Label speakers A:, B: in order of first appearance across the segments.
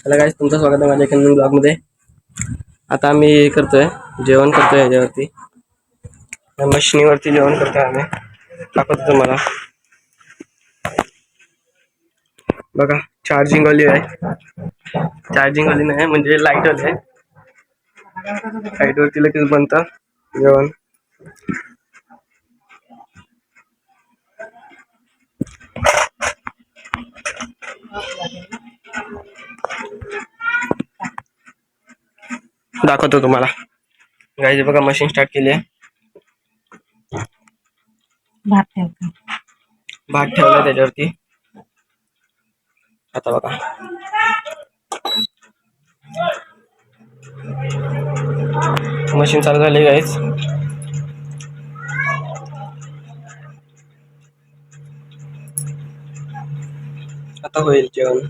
A: चला गाईस, तुमचं स्वागत आहे माझ्या एका नवीन ब्लॉगमध्ये. आता आम्ही करतोय जेवण करतोय याच्यावरती, मशीनीवरती जेवण करतोय आम्ही. दाखवतो तुम्हाला बघा. चार्जिंग वाली आहे, चार्जिंग वाली नाही म्हणजे लाईट वाली आहे. लाईट वरती लगेच बनतं जेवण. दाखवतो तुम्हाला गाईज. बघा मशीन स्टार्ट केली आहे. भात ठेवला त्याच्यावरती. आता बघा मशीन चालू झाली गाईज. आता होईल जेवण.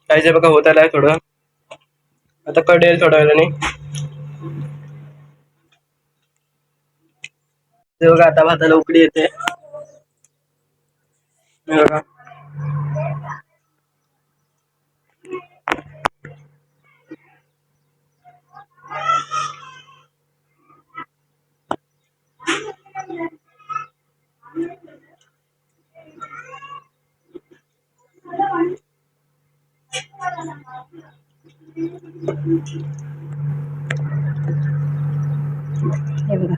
A: काय बघा होत आलंय थोडं, आता कळेल थोड्या वेळाने. ते बघा आता भाताला उकळी येते बघा. हे बघा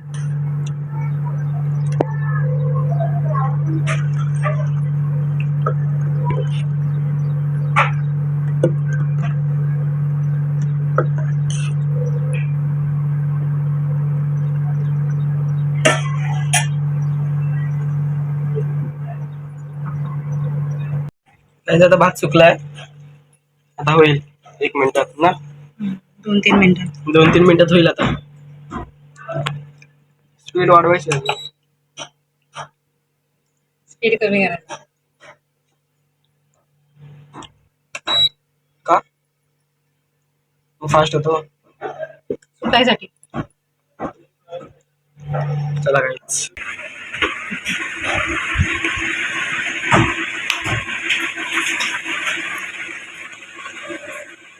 A: आता भात सुकलाय. आता होईल 1 मिनिटात ना,
B: 2-3 मिनिटात.
A: 2-3 मिनिटात होईल. आता स्पीड वाढवायची,
B: स्पीड कमी करायचं
A: का फास्ट होतो
B: सुकायसाठी.
A: चला गाईज.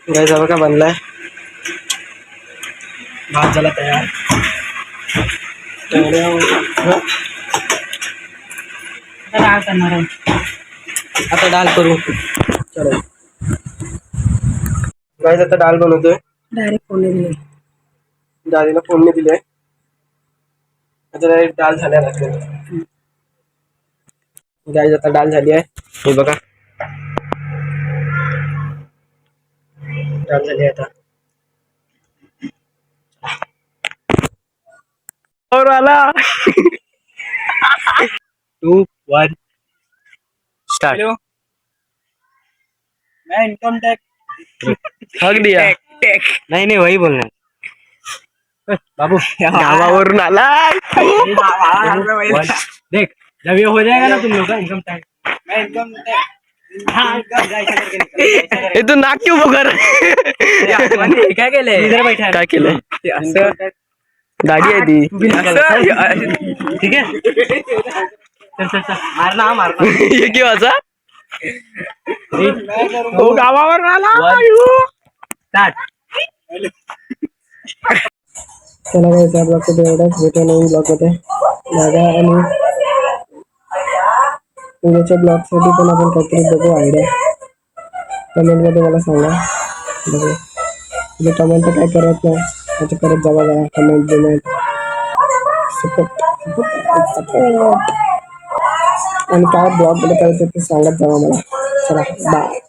A: गाईज बघा बनलाय भात, झाला तयार.
B: डाळ करणार आहे.
A: आता डाल करू. चलो गाईज, आता डाल बनवतोय.
B: डायरेक्ट फोडणी दिली.
A: डाळीला फोडणी दिली आहे. आता डायरेक्ट डाळ झाल्या लागते गाईज. आता डाळ झाली आहे, हे बघा डाळ झाली आता. और वाला 2 1 स्टार्ट.
C: हेलो, मैं इनकम टैक्स
A: हक दिया. नहीं वही बोलना बाबू. गावावरून आला.
C: देख, जब ये हो जाएगा ना तुम लोग का इनकम टैक्स, मैं इनकम
A: ये तू नाक क्यों बघर.
C: क्या केलंय, इधर बैठा है.
A: काय केलंय? गाडी आहे ती.
C: ठीक है, चल चल चल, मारना मारना.
A: हे की वाचा
C: हो, गावावर आला. स्टार्ट.
A: चला काय त्या ब्लॉगमध्ये एवढंच. भेटूया नवीन ब्लॉगमध्ये. दादा आणि उद्याच्या ब्लॉगसाठी पण आपण काहीतरी बघू आयडिया. कमेंटमध्ये मला सांगा. बघू तुम्ही कमेंट काय करत नाही, त्याचं करत जावा जरा. कमेंट सपोर्ट आणि काय ब्लॉगमध्ये करायचं ते सांगत जावा मला. चला बाय.